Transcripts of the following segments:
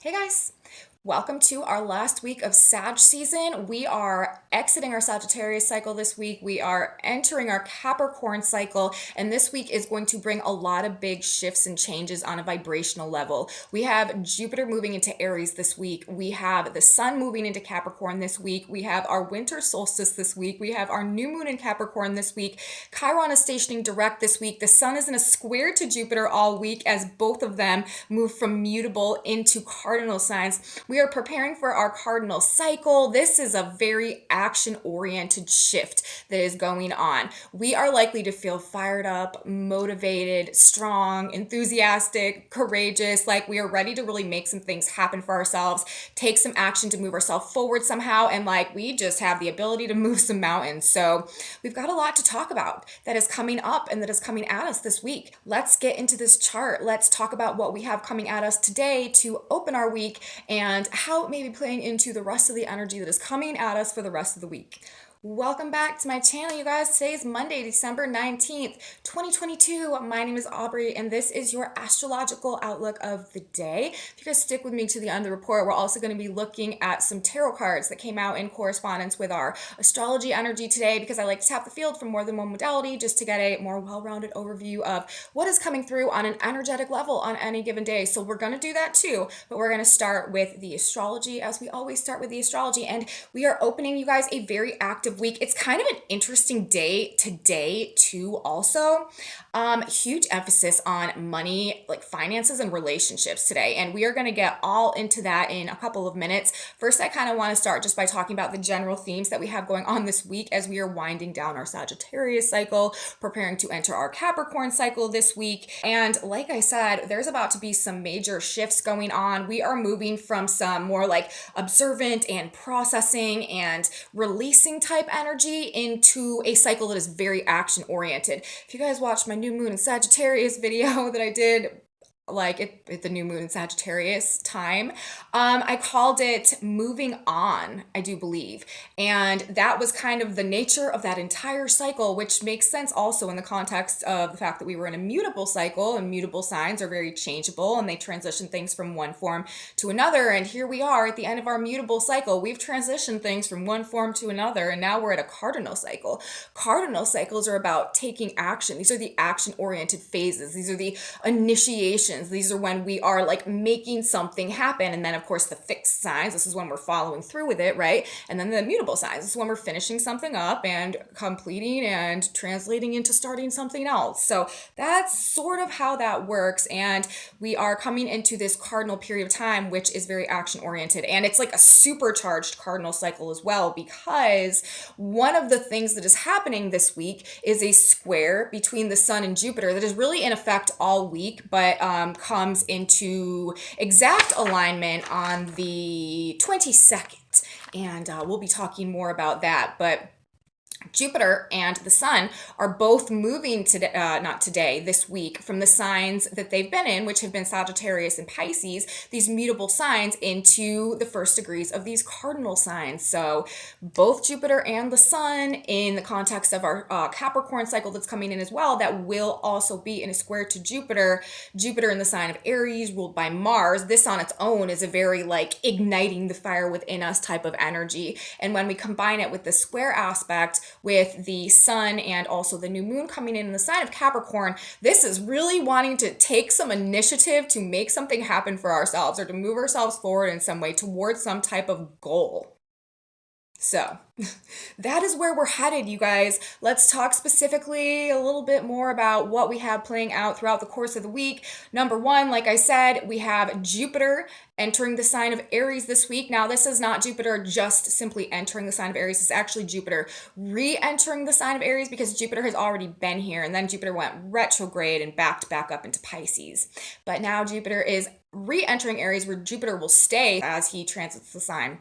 Hey guys, welcome to our last week of Sag season. We are exiting our Sagittarius cycle this week. We are entering our Capricorn cycle, and this week is going to bring a lot of big shifts and changes on a vibrational level. We have Jupiter moving into Aries this week. We have the Sun moving into Capricorn this week. We have our winter solstice this week. We have our new moon in Capricorn this week. Chiron is stationing direct this week. The Sun is in a square to Jupiter all week as both of them move from mutable into cardinal signs. We are preparing for our cardinal cycle. This is a very action-oriented shift that is going on. We are likely to feel fired up, motivated, strong, enthusiastic, courageous, like we are ready to really make some things happen for ourselves, take some action to move ourselves forward somehow, and like we just have the ability to move some mountains. So we've got a lot to talk about that is coming up and that is coming at us this week. Let's get into this chart. Let's talk about what we have coming at us today to open our week and how it may be playing into the rest of the energy that is coming at us for the rest of the week. Welcome back to my channel, you guys. Today is Monday, December 19th, 2022. My name is Aubrey, and this is your astrological outlook of the day. If you guys stick with me to the end of the report, we're also going to be looking at some tarot cards that came out in correspondence with our astrology energy today, because I like to tap the field from more than one modality just to get a more well-rounded overview of what is coming through on an energetic level on any given day. So we're going to do that too, but we're going to start with the astrology, as we always start with the astrology, and we are opening, you guys, a very active week. It's kind of an interesting day today too also. Huge emphasis on money, like finances and relationships today, and we are going to get all into that in a couple of minutes. First, I kind of want to start just by talking about the general themes that we have going on this week as we are winding down our Sagittarius cycle, preparing to enter our Capricorn cycle this week. And like I said, there's about to be some major shifts going on. We are moving from some more like observant and processing and releasing type energy into a cycle that is very action oriented. If you guys watched my new moon in Sagittarius video that I did like at the new moon in Sagittarius time, I called it moving on, I do believe. And that was kind of the nature of that entire cycle, which makes sense also in the context of the fact that we were in a mutable cycle, and mutable signs are very changeable and they transition things from one form to another. And here we are at the end of our mutable cycle. We've transitioned things from one form to another, and now we're at a cardinal cycle. Cardinal cycles are about taking action. These are the action-oriented phases. These are the initiations. These are when we are like making something happen. And then of course the fixed signs, this is when we're following through with it, right? And then the mutable signs, this is when we're finishing something up and completing and translating into starting something else. So that's sort of how that works. And we are coming into this cardinal period of time, which is very action oriented. And it's like a supercharged cardinal cycle as well, because one of the things that is happening this week is a square between the Sun and Jupiter that is really in effect all week, but comes into exact alignment on the 22nd. And we'll be talking more about that. But Jupiter and the Sun are both moving today, not today, this week, from the signs that they've been in, which have been Sagittarius and Pisces, these mutable signs, into the first degrees of these cardinal signs. So both Jupiter and the Sun, in the context of our Capricorn cycle that's coming in as well, that will also be in a square to Jupiter. Jupiter in the sign of Aries, ruled by Mars. This on its own is a very like igniting the fire within us type of energy. And when we combine it with the square aspect, with the Sun and also the new moon coming in the sign of Capricorn, this is really wanting to take some initiative to make something happen for ourselves, or to move ourselves forward in some way towards some type of goal. So that is where we're headed, you guys. Let's talk specifically a little bit more about what we have playing out throughout the course of the week. Number one, like I said, we have Jupiter entering the sign of Aries this week. Now, this is not Jupiter just simply entering the sign of Aries. It's actually Jupiter re-entering the sign of Aries, because Jupiter has already been here, and then Jupiter went retrograde and backed back up into Pisces. But now Jupiter is re-entering Aries, where Jupiter will stay as he transits the sign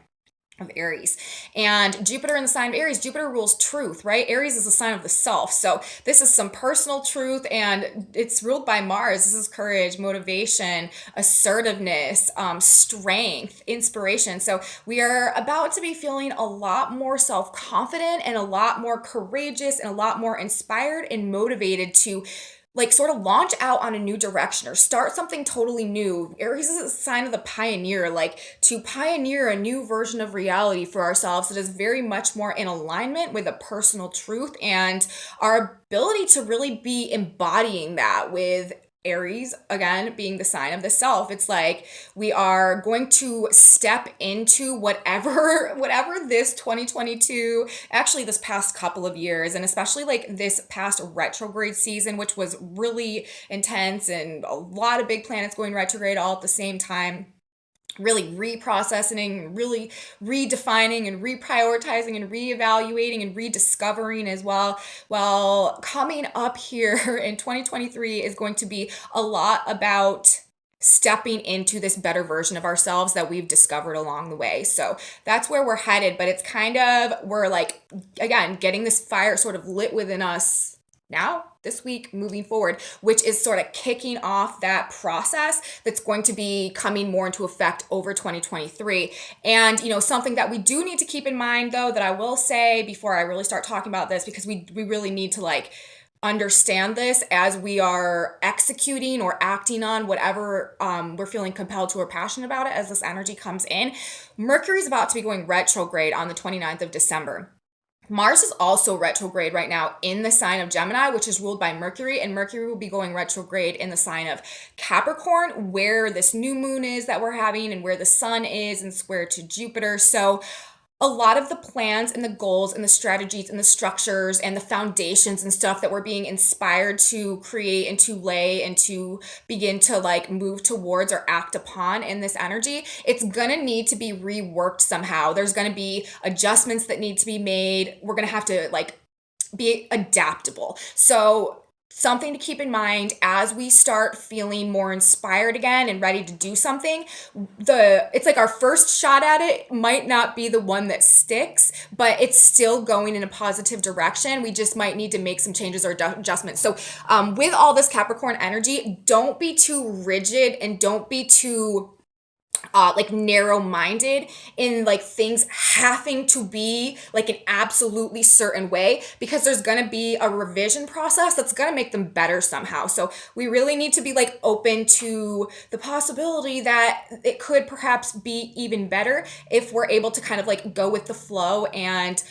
of Aries. And Jupiter in the sign of Aries, Jupiter rules truth, right? Aries is a sign of the self. So this is some personal truth, and it's ruled by Mars. This is courage, motivation, assertiveness, strength, inspiration. So we are about to be feeling a lot more self-confident and a lot more courageous and a lot more inspired and motivated to like sort of launch out on a new direction or start something totally new. Aries is a sign of the pioneer, like to pioneer a new version of reality for ourselves that is very much more in alignment with a personal truth and our ability to really be embodying that with Aries, again, being the sign of the self. It's like we are going to step into whatever this 2022, actually this past couple of years, and especially like this past retrograde season, which was really intense and a lot of big planets going retrograde all at the same time, really reprocessing, really redefining and reprioritizing and reevaluating and rediscovering as well. Well, coming up here in 2023 is going to be a lot about stepping into this better version of ourselves that we've discovered along the way. So that's where we're headed, but it's kind of, we're like, again, getting this fire sort of lit within us now, this week, moving forward, which is sort of kicking off that process that's going to be coming more into effect over 2023. And, something that we do need to keep in mind, though, that I will say before I really start talking about this, because we really need to like understand this as we are executing or acting on whatever we're feeling compelled to or passionate about it as this energy comes in. Mercury is about to be going retrograde on the 29th of December. Mars is also retrograde right now in the sign of Gemini, which is ruled by Mercury, and Mercury will be going retrograde in the sign of Capricorn, where this new moon is that we're having and where the sun is and square to Jupiter. So a lot of the plans and the goals and the strategies and the structures and the foundations and stuff that we're being inspired to create and to lay and to begin to like move towards or act upon in this energy, it's gonna need to be reworked somehow. There's gonna be adjustments that need to be made. We're gonna have to like be adaptable. So something to keep in mind as we start feeling more inspired again and ready to do something. It's like our first shot at it might not be the one that sticks, but it's still going in a positive direction. We just might need to make some changes or adjustments. So with all this Capricorn energy, don't be too rigid and don't be too like narrow-minded in like things having to be like an absolutely certain way, because there's going to be a revision process that's going to make them better somehow. So we really need to be like open to the possibility that it could perhaps be even better if we're able to kind of like go with the flow and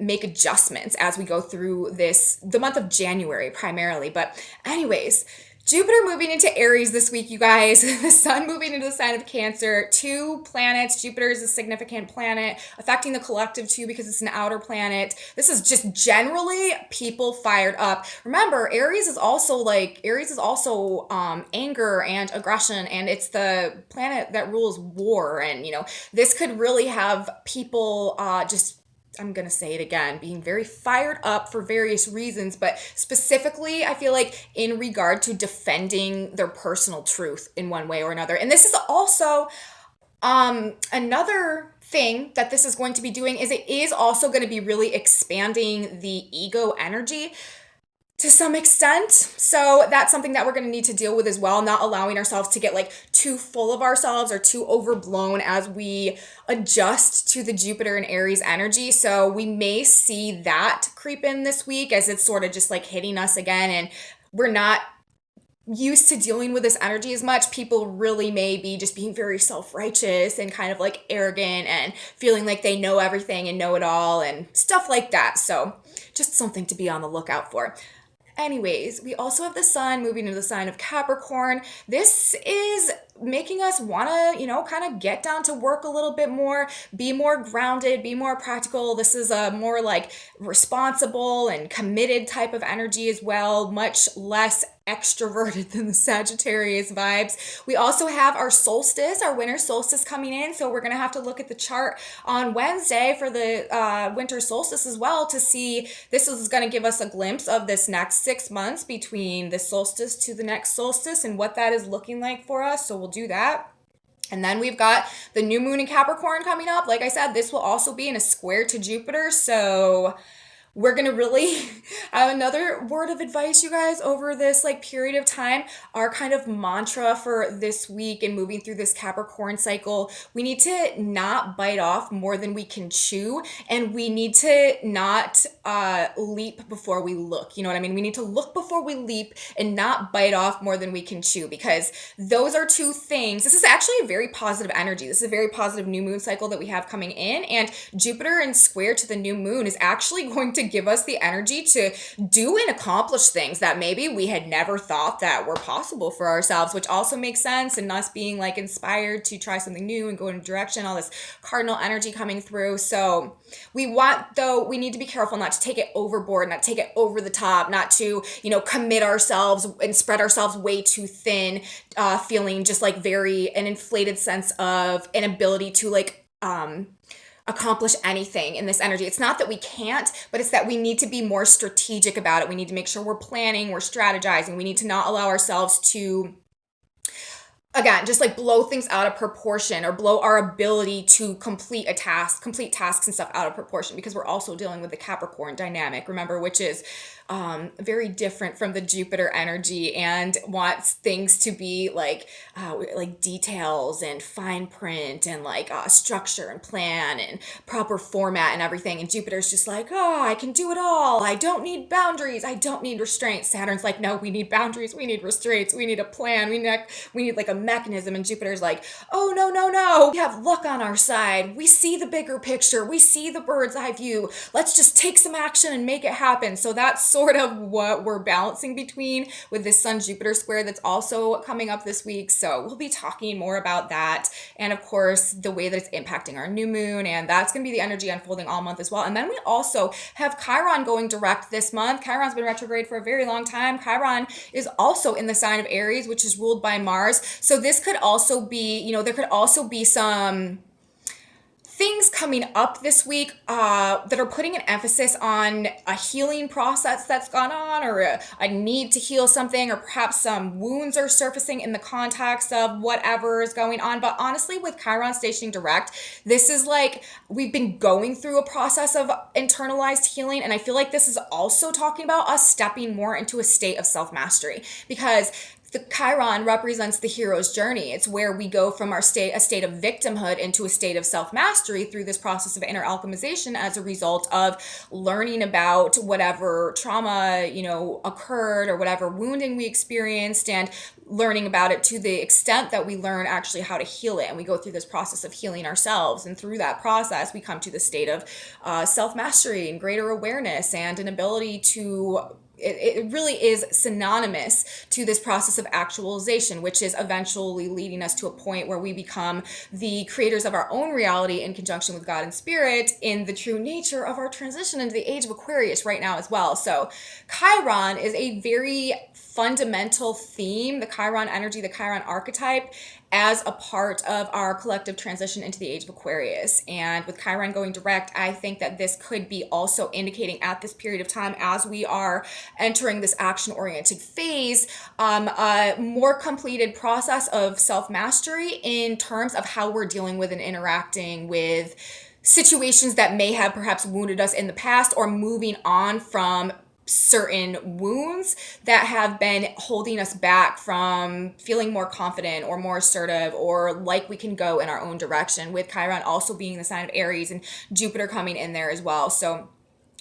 make adjustments as we go through the month of January primarily. But anyways, Jupiter moving into Aries this week, you guys. The sun moving into the sign of Cancer. 2 planets. Jupiter is a significant planet, affecting the collective too because it's an outer planet. This is just generally people fired up. Remember, Aries is also anger and aggression, and it's the planet that rules war. And this could really have people I'm going to say it again, being very fired up for various reasons, but specifically, I feel like in regard to defending their personal truth in one way or another. And this is also another thing that this is going to be doing is it is also going to be really expanding the ego energy to some extent. So that's something that we're going to need to deal with as well, not allowing ourselves to get like too full of ourselves or too overblown as we adjust to the Jupiter and Aries energy. So we may see that creep in this week as it's sort of just like hitting us again, and we're not used to dealing with this energy as much. People really may be just being very self-righteous and kind of like arrogant and feeling like they know everything and know it all and stuff like that. So just something to be on the lookout for. Anyways, we also have the sun moving into the sign of Capricorn. This is making us want to, kind of get down to work a little bit more, be more grounded, be more practical. This is a more like responsible and committed type of energy as well, much less extroverted than the Sagittarius vibes. We also have our solstice, our winter solstice coming in. So we're going to have to look at the chart on Wednesday for the winter solstice as well to see, this is going to give us a glimpse of this next 6 months between the solstice to the next solstice and what that is looking like for us. So we'll do that. And then we've got the new moon in Capricorn coming up. Like I said, this will also be in a square to Jupiter. So we're gonna really have another word of advice, you guys, over this like period of time. Our kind of mantra for this week and moving through this Capricorn cycle, we need to not bite off more than we can chew, and we need to not leap before we look. You know what I mean? We need to look before we leap and not bite off more than we can chew, because those are two things. This is actually a very positive energy. This is a very positive new moon cycle that we have coming in, and Jupiter in square to the new moon is actually going to give us the energy to do and accomplish things that maybe we had never thought that were possible for ourselves, which also makes sense, and us being like inspired to try something new and go in a direction, all this cardinal energy coming through. So we need to be careful not to take it overboard, not to take it over the top, not to, commit ourselves and spread ourselves way too thin, feeling just like an inflated sense of an ability to accomplish anything in this energy. It's not that we can't, but it's that we need to be more strategic about it. We need to make sure we're planning, we're strategizing. We need to not allow ourselves to, again, just like blow things out of proportion, or blow our ability to complete tasks and stuff out of proportion, because we're also dealing with the Capricorn dynamic, remember, which is very different from the Jupiter energy, and wants things to be like details and fine print and structure and plan and proper format and everything. And Jupiter's just like, oh, I can do it all. I don't need boundaries. I don't need restraints. Saturn's like, no, we need boundaries. We need restraints. We need a plan. We need like a mechanism. And Jupiter's like, oh, no, no, no. We have luck on our side. We see the bigger picture. We see the bird's eye view. Let's just take some action and make it happen. So that's sort of what we're balancing between with this Sun Jupiter square that's also coming up this week. So we'll be talking more about that, and of course the way that it's impacting our new moon, and that's going to be the energy unfolding all month as well. And then we also have Chiron going direct this month. Chiron's been retrograde for a very long time. Chiron is also in the sign of Aries, which is ruled by Mars. So this could also be, there could also be some things coming up this week that are putting an emphasis on a healing process that's gone on, or a need to heal something, or perhaps some wounds are surfacing in the context of whatever is going on. But honestly, with Chiron stationing direct, this is like we've been going through a process of internalized healing, and I feel like this is also talking about us stepping more into a state of self-mastery, because the Chiron represents the hero's journey. It's where we go from a state of victimhood into a state of self-mastery through this process of inner alchemization as a result of learning about whatever trauma, occurred, or whatever wounding we experienced, and learning about it to the extent that we learn actually how to heal it. And we go through this process of healing ourselves. And through that process, we come to the state of self-mastery and greater awareness and an ability to it really is synonymous to this process of actualization, which is eventually leading us to a point where we become the creators of our own reality in conjunction with God and Spirit, in the true nature of our transition into the age of Aquarius right now as well. So Chiron is a very fundamental theme, the Chiron energy, the Chiron archetype, as a part of our collective transition into the age of Aquarius. And with Chiron going direct, I think that this could be also indicating at this period of time, as we are entering this action-oriented phase, a more completed process of self-mastery in terms of how we're dealing with and interacting with situations that may have perhaps wounded us in the past, or moving on from certain wounds that have been holding us back from feeling more confident or more assertive, or like we can go in our own direction, with Chiron also being the sign of Aries and Jupiter coming in there as well. So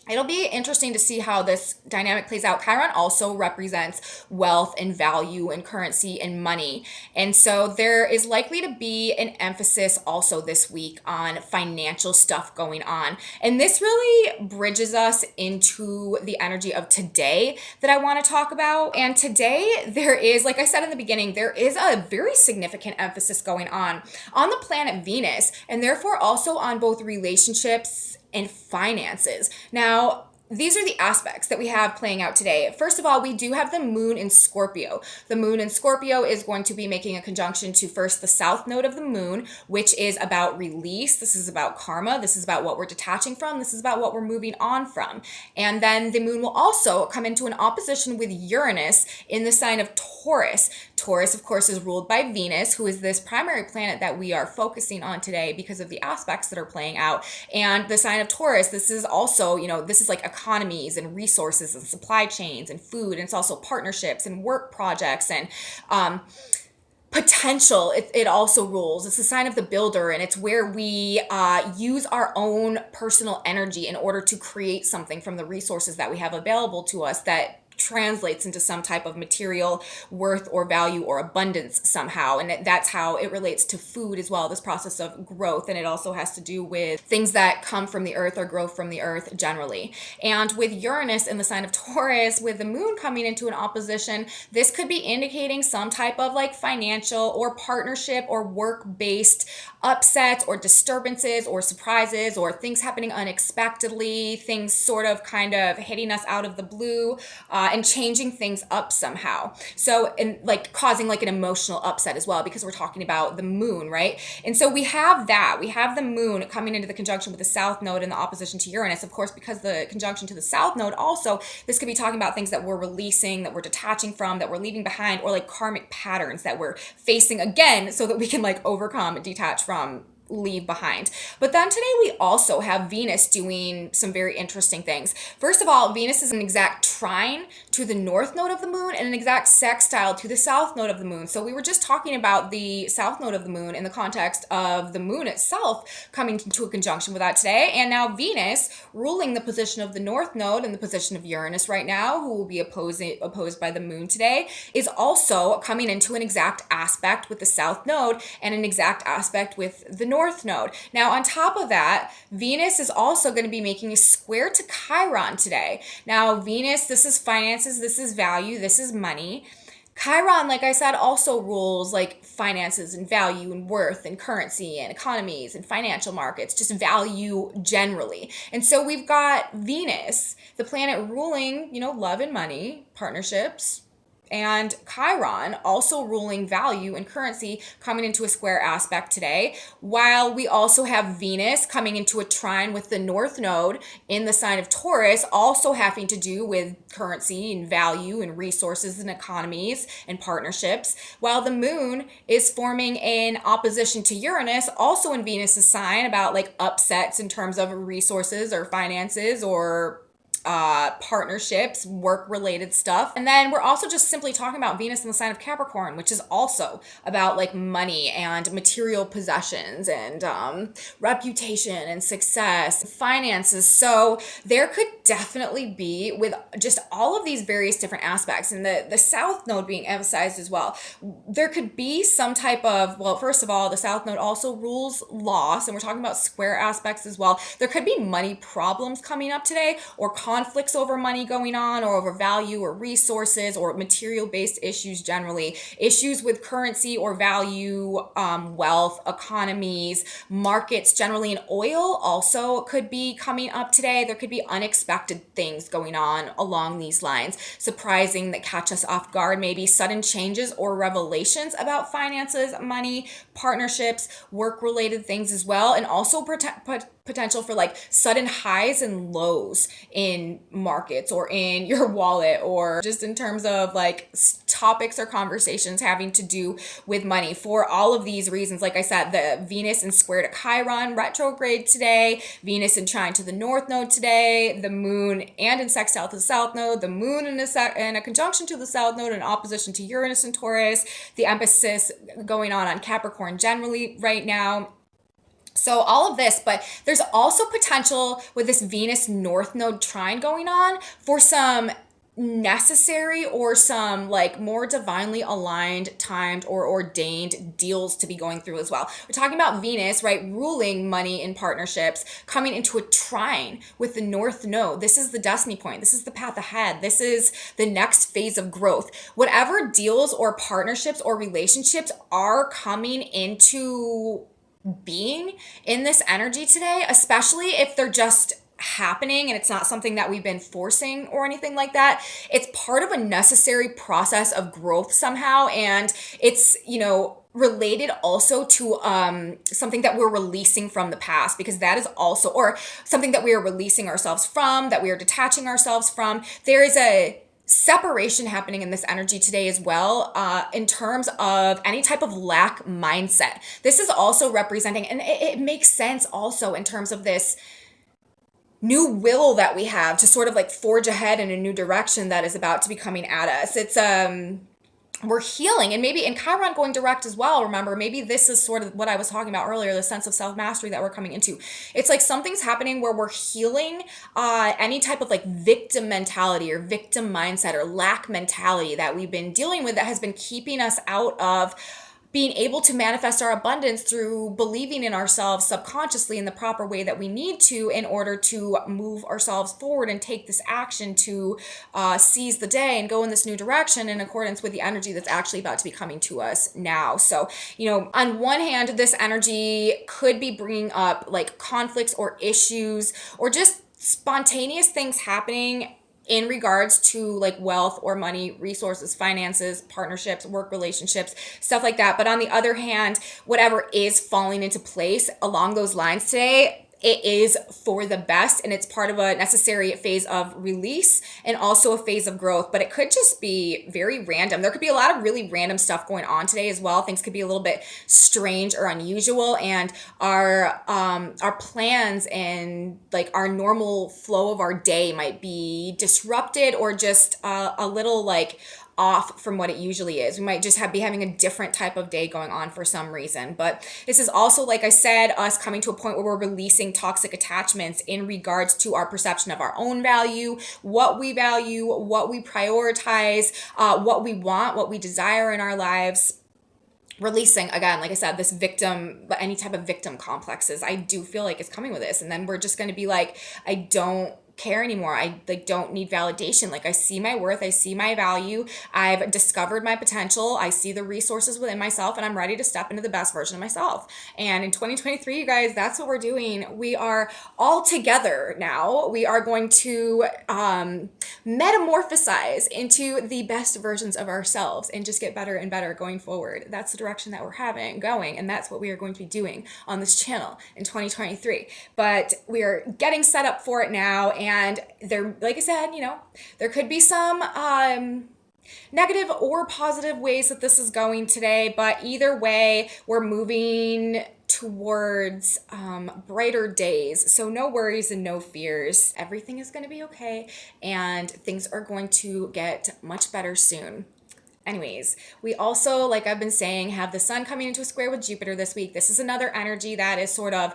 it'll be interesting to see how this dynamic plays out. Chiron also represents wealth and value and currency and money. And so there is likely to be an emphasis also this week on financial stuff going on. And this really bridges us into the energy of today that I want to talk about. And today there is, like I said in the beginning, there is a very significant emphasis going on the planet Venus, and therefore also on both relationships and finances. Now, these are the aspects that we have playing out today. First of all, we do have the moon in Scorpio. The moon in Scorpio is going to be making a conjunction to first the south node of the moon, which is about release. This is about karma. This is about what we're detaching from. This is about what we're moving on from. And then the moon will also come into an opposition with Uranus in the sign of Taurus. Taurus, of course, is ruled by Venus, who is this primary planet that we are focusing on today because of the aspects that are playing out. And the sign of Taurus, this is also, this is like economies and resources and supply chains and food. And it's also partnerships and work projects and potential. It also rules. It's the sign of the builder, and it's where we use our own personal energy in order to create something from the resources that we have available to us that translates into some type of material worth or value or abundance somehow. And that's how it relates to food as well, this process of growth. And it also has to do with things that come from the earth or grow from the earth generally. And with Uranus in the sign of Taurus, with the moon coming into an opposition, this could be indicating some type of like financial or partnership or work-based upsets or disturbances or surprises or things happening unexpectedly, things sort of kind of hitting us out of the blue, and changing things up somehow. So, and like causing like an emotional upset as well, because we're talking about the moon, right? And so we have that. We have the moon coming into the conjunction with the south node in the opposition to Uranus. Of course, because the conjunction to the south node also, this could be talking about things that we're releasing, that we're detaching from, that we're leaving behind, or like karmic patterns that we're facing again so that we can like overcome and detach from, leave behind. But then today we also have Venus doing some very interesting things. First of all, Venus is an exact trine to the north node of the moon and an exact sextile to the south node of the moon. So we were just talking about the south node of the moon in the context of the moon itself coming into a conjunction with that today. And now Venus ruling the position of the north node and the position of Uranus right now, who will be opposed by the moon today, is also coming into an exact aspect with the south node and an exact aspect with the north node. Now, on top of that, Venus is also going to be making a square to Chiron today. Now, Venus, this is finances, this is value, this is money. Chiron, like I said, also rules like finances and value and worth and currency and economies and financial markets, just value generally. And so we've got Venus, the planet ruling, love and money, partnerships, and Chiron also ruling value and currency coming into a square aspect today, while we also have Venus coming into a trine with the north node in the sign of Taurus, also having to do with currency and value and resources and economies and partnerships, while the moon is forming an opposition to Uranus, also in Venus's sign, about like upsets in terms of resources or finances or partnerships, work-related stuff. And then we're also just simply talking about Venus in the sign of Capricorn, which is also about like money and material possessions and reputation and success, finances. So there could definitely be, with just all of these various different aspects, and the south node being emphasized as well, there could be some type of, well, first of all, the south node also rules loss, and we're talking about square aspects as well. There could be money problems coming up today, or conflicts over money going on, or over value or resources or material-based issues generally. Issues with currency or value, wealth, economies, markets generally, and oil also could be coming up today. There could be unexpected things going on along these lines, surprising, that catch us off guard, maybe sudden changes or revelations about finances, money, partnerships, work-related things as well, and also potential for like sudden highs and lows in markets or in your wallet, or just in terms of like topics or conversations having to do with money. For all of these reasons, like I said, the Venus in square to Chiron retrograde today, Venus in trine to the north node today, the moon and in sextile to the south node, the moon in a conjunction to the south node in opposition to Uranus and Taurus, the emphasis going on Capricorn generally right now. So all of this, but there's also potential with this Venus North Node trine going on for some necessary or some like more divinely aligned, timed, or ordained deals to be going through as well. We're talking about Venus, right, ruling money in partnerships, coming into a trine with the North Node. This is the destiny point. This is the path ahead. This is the next phase of growth. Whatever deals or partnerships or relationships are coming into being in this energy today, especially if they're just happening and it's not something that we've been forcing or anything like that. It's part of a necessary process of growth somehow, and it's, related also to something that we're releasing from the past, because that is also, or something that we are releasing ourselves from, that we are detaching ourselves from. There is a separation happening in this energy today as well, in terms of any type of lack mindset. This is also representing, and it makes sense also in terms of this new will that we have to sort of like forge ahead in a new direction that is about to be coming at us. It's we're healing, and maybe in Chiron going direct as well. Remember, maybe this is sort of what I was talking about earlier, the sense of self-mastery that we're coming into. It's like something's happening where we're healing any type of like victim mentality or victim mindset or lack mentality that we've been dealing with that has been keeping us out of being able to manifest our abundance through believing in ourselves subconsciously in the proper way that we need to in order to move ourselves forward and take this action to seize the day and go in this new direction in accordance with the energy that's actually about to be coming to us now. So, on one hand, this energy could be bringing up like conflicts or issues or just spontaneous things happening in regards to like wealth or money, resources, finances, partnerships, work relationships, stuff like that. But on the other hand, whatever is falling into place along those lines today, it is for the best, and it's part of a necessary phase of release and also a phase of growth. But it could just be very random. There could be a lot of really random stuff going on today as well. Things could be a little bit strange or unusual, and our plans and like our normal flow of our day might be disrupted or just a little like off from what it usually is. We might just be having a different type of day going on for some reason. But this is also, like I said, us coming to a point where we're releasing toxic attachments in regards to our perception of our own value, what we prioritize, what we want, what we desire in our lives. Releasing, again, like I said, this victim, any type of victim complexes, I do feel like it's coming with this. And then we're just going to be like, I don't care anymore. I like don't need validation. Like I see my worth, I see my value, I've discovered my potential, I see the resources within myself, and I'm ready to step into the best version of myself. And in 2023, you guys, that's what we're doing. We are all together now. We are going to metamorphosize into the best versions of ourselves and just get better and better going forward. That's the direction that we're going, and that's what we are going to be doing on this channel in 2023. But we are getting set up for it now. And there, like I said, there could be some negative or positive ways that this is going today, but either way, we're moving towards brighter days. So no worries and no fears. Everything is going to be okay, and things are going to get much better soon. Anyways, we also, like I've been saying, have the sun coming into a square with Jupiter this week. This is another energy that is sort of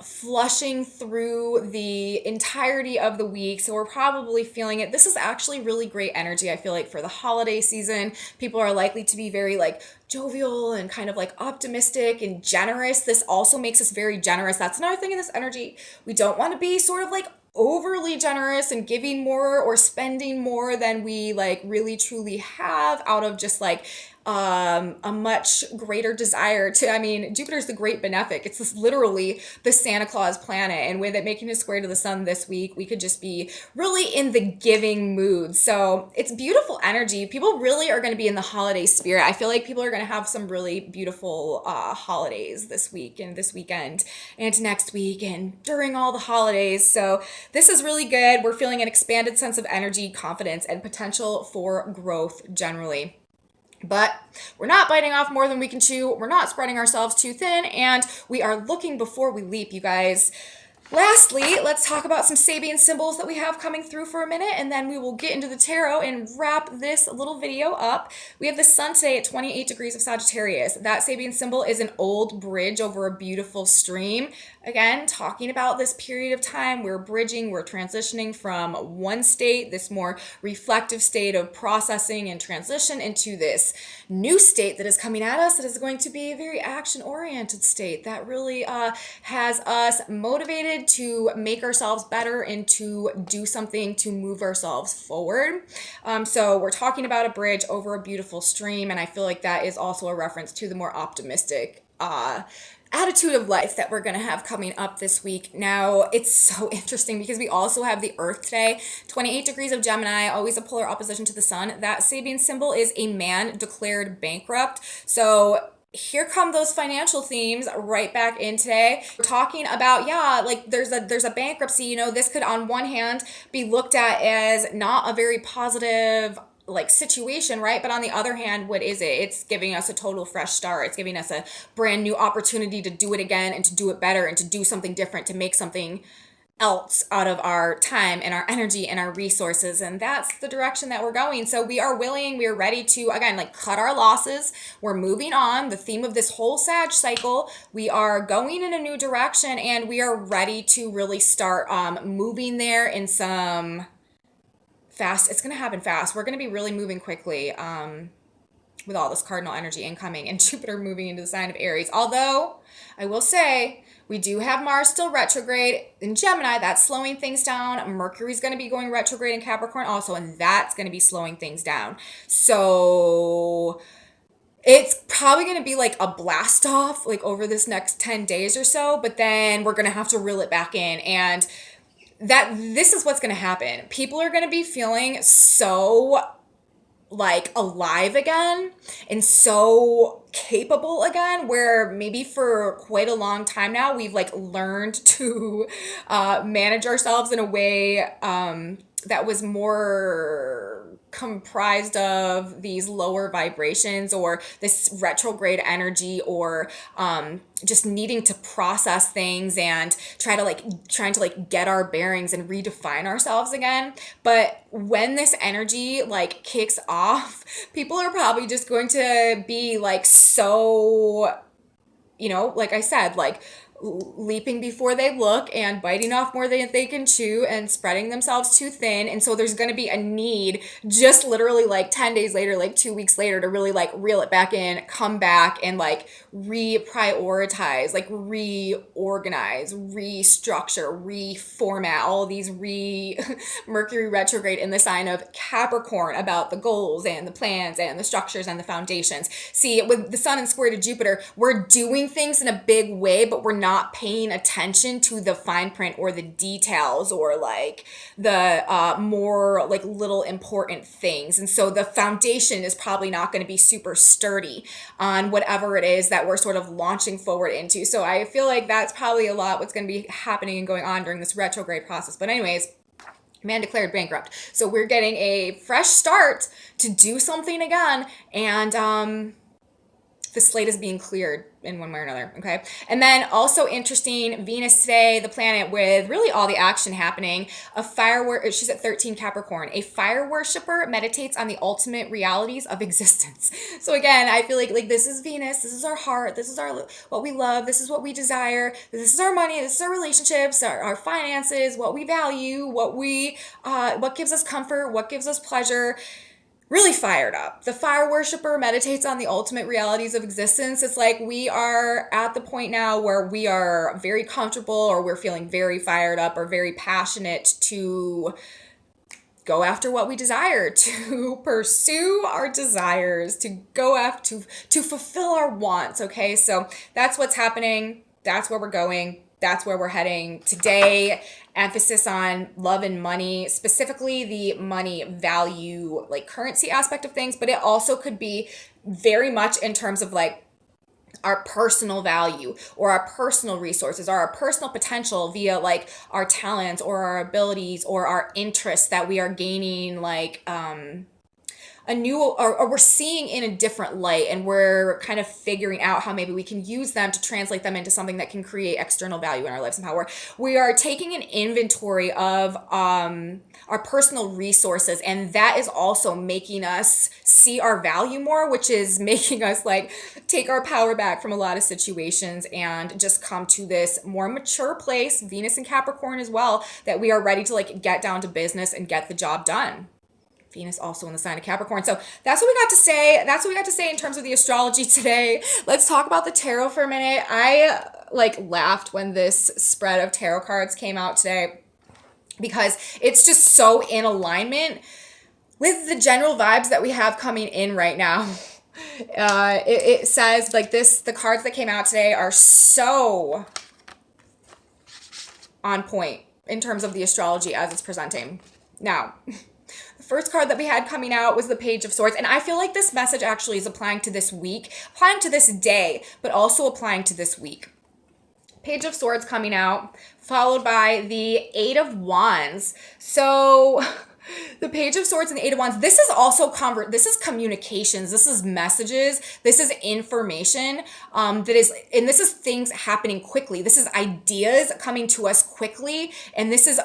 flushing through the entirety of the week. So we're probably feeling it. This is actually really great energy, I feel like, for the holiday season. People are likely to be very like jovial and kind of like optimistic and generous. This also makes us very generous. That's another thing in this energy. We don't want to be sort of like overly generous and giving more or spending more than we like really truly have out of just like a much greater desire to, Jupiter's the great benefic. It's this literally the Santa Claus planet. And with it making a square to the sun this week, we could just be really in the giving mood. So it's beautiful energy. People really are going to be in the holiday spirit. I feel like people are going to have some really beautiful holidays this week and this weekend and next week and during all the holidays. So this is really good. We're feeling an expanded sense of energy, confidence, and potential for growth generally. But we're not biting off more than we can chew. We're not spreading ourselves too thin, and we are looking before we leap, you guys. Lastly, let's talk about some Sabian symbols that we have coming through for a minute, and then we will get into the tarot and wrap this little video up. We have the sun today at 28 degrees of Sagittarius. That Sabian symbol is an old bridge over a beautiful stream. Again, talking about this period of time, we're bridging, we're transitioning from one state, this more reflective state of processing and transition, into this new state that is coming at us that is going to be a very action-oriented state that really has us motivated to make ourselves better and to do something to move ourselves forward. So we're talking about a bridge over a beautiful stream, and I feel like that is also a reference to the more optimistic attitude of life that we're going to have coming up this week. Now, it's so interesting because we also have the Earth today, 28 degrees of Gemini, always a polar opposition to the sun. That Sabian symbol is a man declared bankrupt. So here come those financial themes right back in today. We're talking about, yeah, like there's a bankruptcy, this could on one hand be looked at as not a very positive like situation, right? But on the other hand, what is it? It's giving us a total fresh start. It's giving us a brand new opportunity to do it again and to do it better and to do something different, to make something else out of our time and our energy and our resources. And that's the direction that we're going. So we are willing, we are ready to, again, like cut our losses. We're moving on. The theme of this whole Sag cycle, we are going in a new direction and we are ready to really start moving there in some fast. It's going to happen fast. We're going to be really moving quickly with all this cardinal energy incoming and Jupiter moving into the sign of Aries. Although I will say, we do have Mars still retrograde in Gemini. That's slowing things down. Mercury's going to be going retrograde in Capricorn also, and that's going to be slowing things down. So it's probably going to be like a blast off like over this next 10 days or so, but then we're going to have to reel it back in. And this is what's going to happen. People are going to be feeling so like alive again and so capable again, where maybe for quite a long time now we've like learned to manage ourselves in a way that was more comprised of these lower vibrations or this retrograde energy or just needing to process things and trying to like get our bearings and redefine ourselves again. But when this energy like kicks off, people are probably just going to be like so, like I said, like leaping before they look and biting off more than they can chew and spreading themselves too thin. And so there's going to be a need just literally like 10 days later, like 2 weeks later, to really like reel it back in, come back and like reprioritize, like reorganize, restructure, reformat all of these Mercury retrograde in the sign of Capricorn about the goals and the plans and the structures and the foundations. See, with the sun and square to Jupiter, we're doing things in a big way, but we're not paying attention to the fine print or the details or like the more like little important things. And so the foundation is probably not going to be super sturdy on whatever it is that we're sort of launching forward into. So I feel like that's probably a lot what's going to be happening and going on during this retrograde process. But anyways, man declared bankrupt. So we're getting a fresh start to do something again. And the slate is being cleared in one way or another, okay? And then also interesting, Venus today, the planet with really all the action happening, she's at 13 Capricorn. A fire worshiper meditates on the ultimate realities of existence. So again, I feel like this is Venus, this is our heart, this is what we love, this is what we desire, this is our money, this is our relationships, our finances, what we value, what gives us comfort, what gives us pleasure. Really fired up. The fire worshiper meditates on the ultimate realities of existence. It's like we are at the point now where we are very comfortable or we're feeling very fired up or very passionate to go after what we desire, to pursue our desires, to go after, to fulfill our wants, okay? So that's what's happening. That's where we're going. That's where we're heading today. Emphasis on love and money, specifically the money value, like currency aspect of things, but it also could be very much in terms of like our personal value or our personal resources or our personal potential via like our talents or our abilities or our interests that we are gaining like a new or we're seeing in a different light, and we're kind of figuring out how maybe we can use them to translate them into something that can create external value in our lives somehow. We are taking an inventory of our personal resources, and that is also making us see our value more, which is making us like take our power back from a lot of situations and just come to this more mature place, Venus and Capricorn as well, that we are ready to like get down to business and get the job done. Venus also in the sign of Capricorn. So that's what we got to say. That's what we got to say in terms of the astrology today. Let's talk about the tarot for a minute. I like laughed when this spread of tarot cards came out today because it's just so in alignment with the general vibes that we have coming in right now. It says like this, the cards that came out today are so on point in terms of the astrology as it's presenting. Now, the First card that we had coming out was the Page of Swords. And I feel like this message actually is applying to this week, applying to this day, but also applying to this week. Page of Swords coming out, followed by the Eight of Wands. So the Page of Swords and the Eight of Wands, this is also this is communications, this is messages, this is information, and this is things happening quickly. This is ideas coming to us quickly, and this is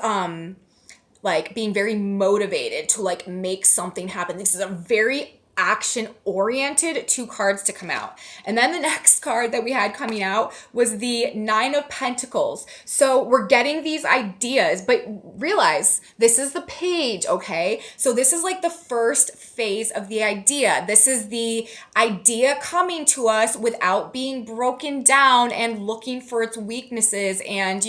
like being very motivated to like make something happen. This is a very action oriented two cards to come out. And then the next card that we had coming out was the Nine of Pentacles. So we're getting these ideas, but realize this is the page, okay? So this is like the first phase of the idea. This is the idea coming to us without being broken down and looking for its weaknesses and,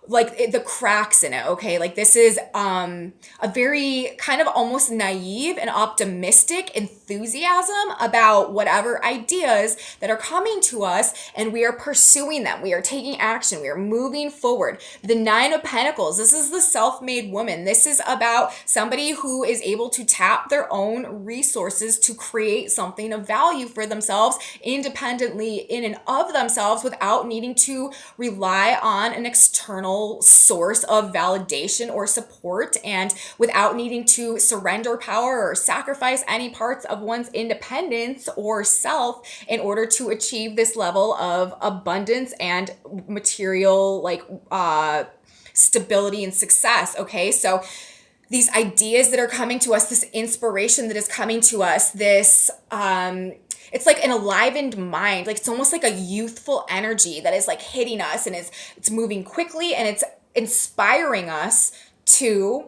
like the cracks in it, okay? Like this is a very kind of almost naive and optimistic enthusiasm about whatever ideas that are coming to us, and we are pursuing them. We are taking action. We are moving forward. The Nine of Pentacles, this is the self-made woman. This is about somebody who is able to tap their own resources to create something of value for themselves independently in and of themselves without needing to rely on an external source of validation or support, and without needing to surrender power or sacrifice any parts of one's independence or self in order to achieve this level of abundance and material stability and success. Okay, so these ideas that are coming to us, this inspiration that is coming to us, this it's like an enlivened mind. Like it's almost like a youthful energy that is like hitting us, and it's moving quickly, and it's inspiring us to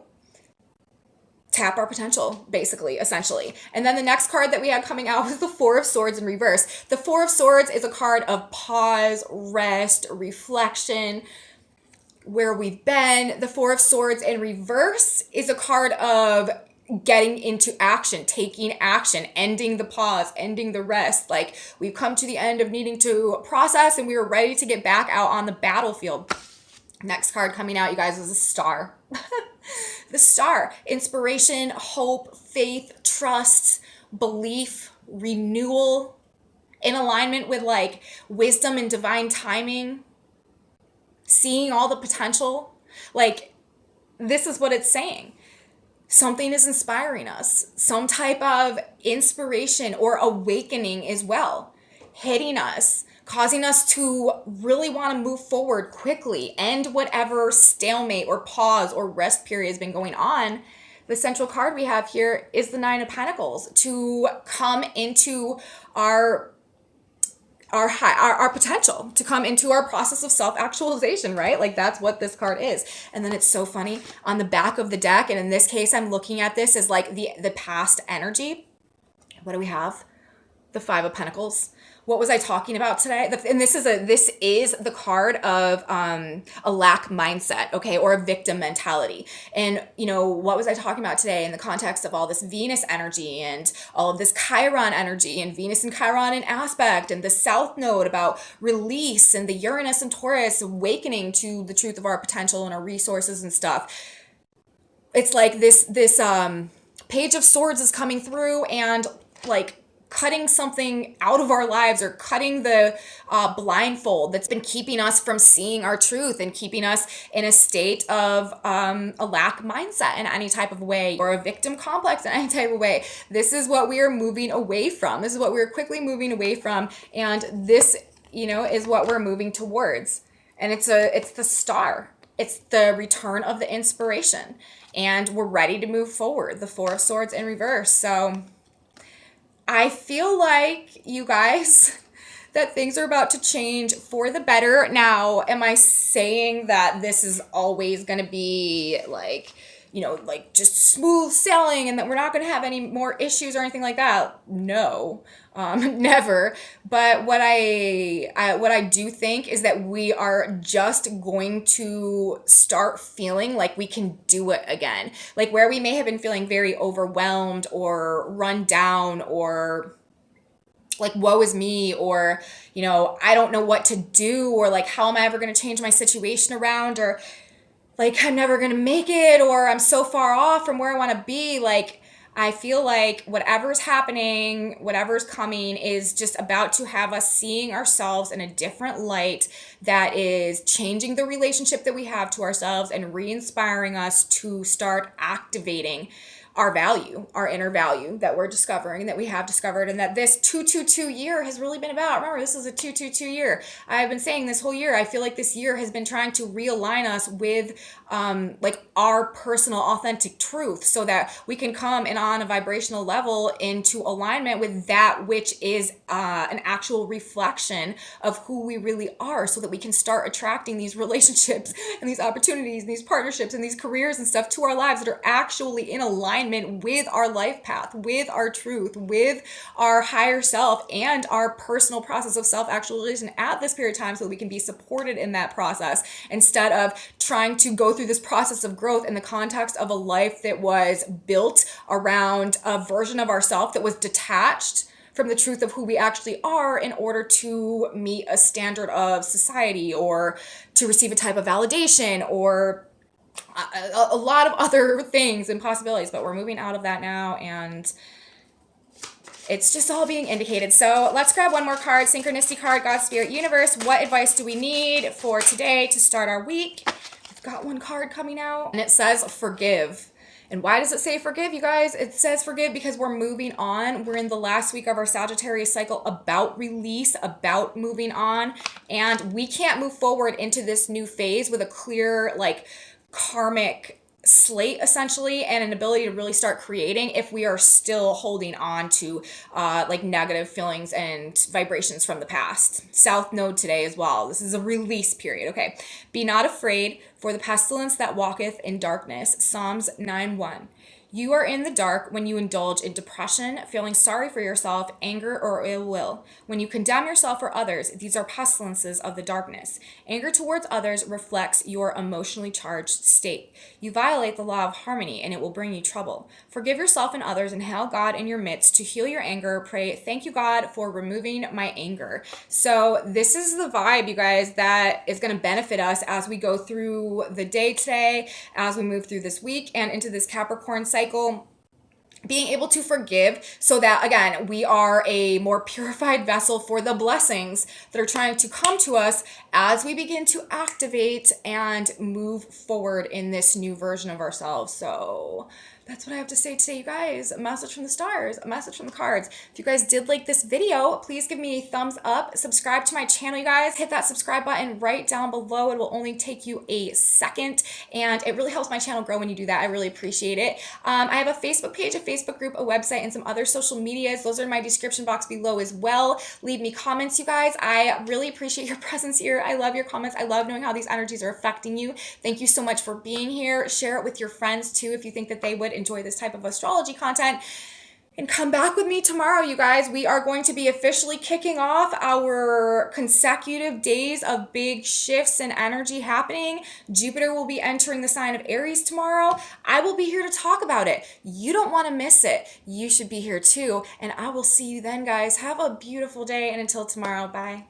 tap our potential, basically, essentially. And then the next card that we had coming out was the Four of Swords in reverse. The Four of Swords is a card of pause, rest, reflection, where we've been. The Four of Swords in reverse is a card of getting into action, taking action, ending the pause, ending the rest. Like we've come to the end of needing to process, and we were ready to get back out on the battlefield. Next card coming out, you guys, is a Star. The Star, inspiration, hope, faith, trust, belief, renewal, in alignment with like wisdom and divine timing, seeing all the potential. Like this is what it's saying. Something is inspiring us, some type of inspiration or awakening as well, hitting us, causing us to really want to move forward quickly, end whatever stalemate or pause or rest period has been going on. The central card we have here is the Nine of Pentacles, to come into our potential, to come into our process of self-actualization, right? Like that's what this card is. And then it's so funny on the back of the deck, and in this case I'm looking at this as like the past energy. What do we have? The Five of Pentacles. What was I talking about today? And this is the card of a lack mindset, okay, or a victim mentality. And what was I talking about today in the context of all this Venus energy and all of this Chiron energy, and Venus and Chiron in aspect, and the South Node about release, and the Uranus and Taurus awakening to the truth of our potential and our resources and stuff. It's like this Page of Swords is coming through and like cutting something out of our lives, or cutting the blindfold that's been keeping us from seeing our truth and keeping us in a state of a lack mindset in any type of way, or a victim complex in any type of way. This is what we are moving away from. This is what we're quickly moving away from. And this, is what we're moving towards. And it's the Star. It's the return of the inspiration. And we're ready to move forward. The Four of Swords in reverse. So I feel like, you guys, that things are about to change for the better. Now, am I saying that this is always going to be like, like just smooth sailing and that we're not going to have any more issues or anything like that? No, never. But what I do think is that we are just going to start feeling like we can do it again. Like where we may have been feeling very overwhelmed or run down, or like woe is me, or I don't know what to do, or like how am I ever going to change my situation around, or like I'm never gonna make it, or I'm so far off from where I want to be. Like, I feel like whatever's happening, whatever's coming is just about to have us seeing ourselves in a different light that is changing the relationship that we have to ourselves and re-inspiring us to start activating our value, our inner value that we're discovering, that we have discovered, and that this 222 year has really been about. Remember, this is a 222 year. I've been saying this whole year, I feel like this year has been trying to realign us with like our personal authentic truth, so that we can come in on a vibrational level into alignment with that which is an actual reflection of who we really are, so that we can start attracting these relationships and these opportunities and these partnerships and these careers and stuff to our lives that are actually in alignment with our life path, with our truth, with our higher self, and our personal process of self-actualization at this period of time, so that we can be supported in that process, instead of trying to go through this process of growth in the context of a life that was built around a version of ourself that was detached from the truth of who we actually are, in order to meet a standard of society, or to receive a type of validation, or a lot of other things and possibilities. But we're moving out of that now, and it's just all being indicated. So let's grab one more card. Synchronicity card, God, Spirit, Universe. What advice do we need for today to start our week? I've got one card coming out, and it says forgive. And why does it say forgive, you guys? It says forgive because we're moving on. We're in the last week of our Sagittarius cycle, about release, about moving on. And we can't move forward into this new phase with a clear, like, karmic slate, essentially, and an ability to really start creating, if we are still holding on to like negative feelings and vibrations from the past. South node today as well. This is a release period. Okay. Be not afraid for the pestilence that walketh in darkness. Psalms 9:1. You are in the dark when you indulge in depression, feeling sorry for yourself, anger, or ill will. When you condemn yourself or others, these are pestilences of the darkness. Anger towards others reflects your emotionally charged state. You violate the law of harmony, and it will bring you trouble. Forgive yourself and others, and hail God in your midst to heal your anger. Pray, thank you, God, for removing my anger. So this is the vibe, you guys, that is going to benefit us as we go through the day today, as we move through this week and into this Capricorn cycle. Being able to forgive, so that, again, we are a more purified vessel for the blessings that are trying to come to us as we begin to activate and move forward in this new version of ourselves. So that's what I have to say today, you guys. A message from the stars, a message from the cards. If you guys did like this video, please give me a thumbs up. Subscribe to my channel, you guys. Hit that subscribe button right down below. It will only take you a second, and it really helps my channel grow when you do that. I really appreciate it. I have a Facebook page, a Facebook group, a website, and some other social medias. Those are in my description box below as well. Leave me comments, you guys. I really appreciate your presence here. I love your comments. I love knowing how these energies are affecting you. Thank you so much for being here. Share it with your friends too, if you think that they would enjoy this type of astrology content. And come back with me tomorrow, you guys. We are going to be officially kicking off our consecutive days of big shifts and energy happening. Jupiter will be entering the sign of Aries tomorrow. I will be here to talk about it. You don't want to miss it. You should be here too. And I will see you then, guys. Have a beautiful day, and until tomorrow, bye.